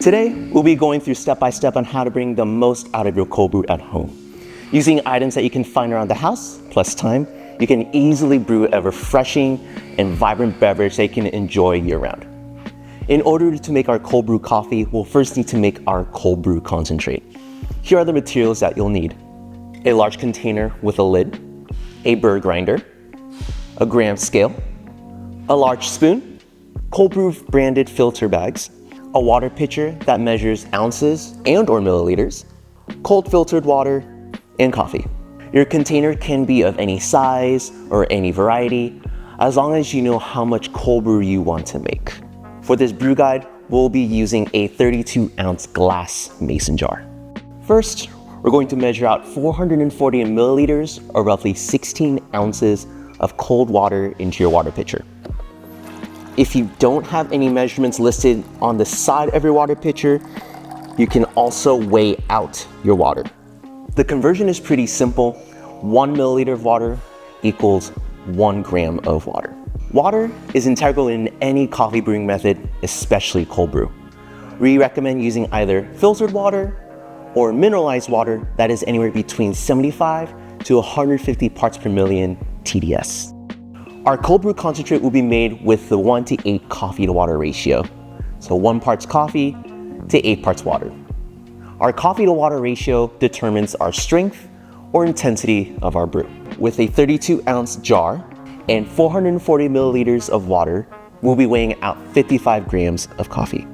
Today, we'll be going through step by step on how to bring the most out of your cold brew at home. Using items that you can find around the house, plus time, you can easily brew a refreshing and vibrant beverage that you can enjoy year-round. In order to make our cold brew coffee, we'll first need to make our cold brew concentrate. Here are the materials that you'll need: a large container with a lid, a burr grinder, a gram scale, a large spoon, cold brew branded filter bags, a water pitcher that measures ounces and/or milliliters, cold filtered water, and coffee. Your container can be of any size or any variety, as long as you know how much cold brew you want to make. For this brew guide, we'll be using a 32-ounce glass mason jar. First, we're going to measure out 440 milliliters, or roughly 16 ounces of cold water into your water pitcher. If you don't have any measurements listed on the side of your water pitcher, you can also weigh out your water. The conversion is pretty simple. 1 milliliter of water equals 1 gram of water. Water is integral in any coffee brewing method, especially cold brew. We recommend using either filtered water or mineralized water that is anywhere between 75 to 150 parts per million TDS. Our cold brew concentrate will be made with the 1:8 coffee to water ratio. So 1 parts coffee to 8 parts water. Our coffee to water ratio determines our strength or intensity of our brew. With a 32-ounce jar and 440 milliliters of water, we'll be weighing out 55 grams of coffee.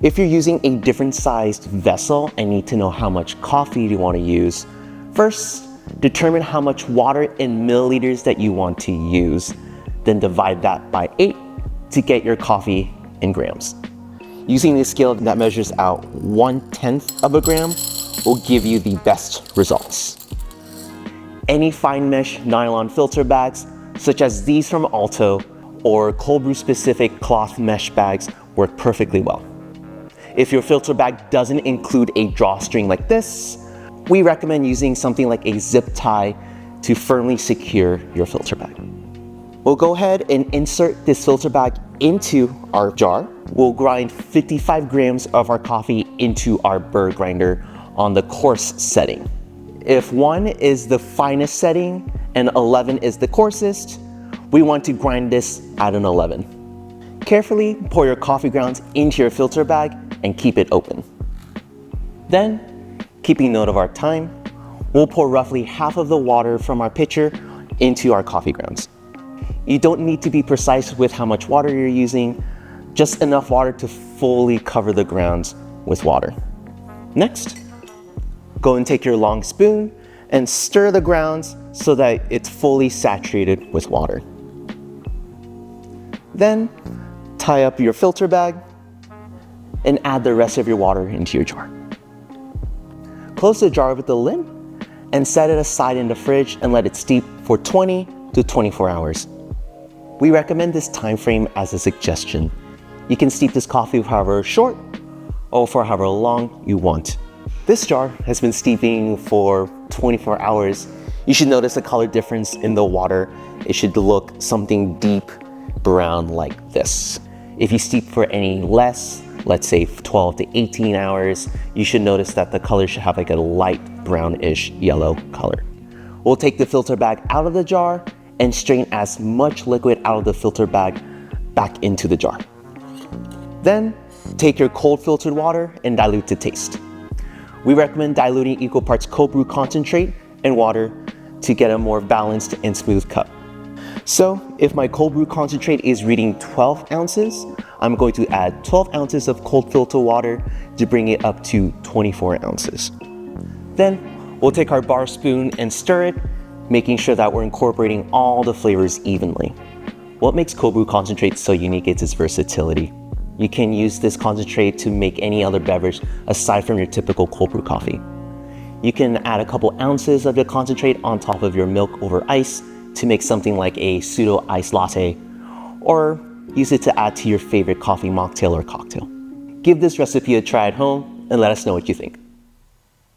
If you're using a different sized vessel and need to know how much coffee you want to use, first, determine how much water in milliliters that you want to use, then divide that by 8 to get your coffee in grams. Using a scale that measures out 1/10 of a gram will give you the best results. Any fine mesh nylon filter bags, such as these from Alto, or cold brew specific cloth mesh bags work perfectly well. If your filter bag doesn't include a drawstring like this, we recommend using something like a zip tie to firmly secure your filter bag. We'll go ahead and insert this filter bag into our jar. We'll grind 55 grams of our coffee into our burr grinder on the coarse setting. If 1 is the finest setting and 11 is the coarsest, we want to grind this at an 11. Carefully pour your coffee grounds into your filter bag and keep it open. Then, keeping note of our time, we'll pour roughly half of the water from our pitcher into our coffee grounds. You don't need to be precise with how much water you're using, just enough water to fully cover the grounds with water. Next, go and take your long spoon and stir the grounds so that it's fully saturated with water. Then, tie up your filter bag and add the rest of your water into your jar. Close the jar with the lid and set it aside in the fridge and let it steep for 20 to 24 hours. We recommend this time frame as a suggestion. You can steep this coffee for however short or for however long you want. This jar has been steeping for 24 hours. You should notice a color difference in the water. It should look something deep brown like this. If you steep for any less, let's say 12 to 18 hours, you should notice that the color should have like a light brownish yellow color. We'll take the filter bag out of the jar and strain as much liquid out of the filter bag back into the jar. Then, take your cold filtered water and dilute to taste. We recommend diluting equal parts cold brew concentrate and water to get a more balanced and smooth cup. So, if my cold brew concentrate is reading 12 ounces, I'm going to add 12 ounces of cold filter water to bring it up to 24 ounces. Then, we'll take our bar spoon and stir it, making sure that we're incorporating all the flavors evenly. What makes cold brew concentrate so unique is its versatility. You can use this concentrate to make any other beverage aside from your typical cold brew coffee. You can add a couple ounces of the concentrate on top of your milk over ice to make something like a pseudo iced latte, or use it to add to your favorite coffee mocktail or cocktail. Give this recipe a try at home and let us know what you think.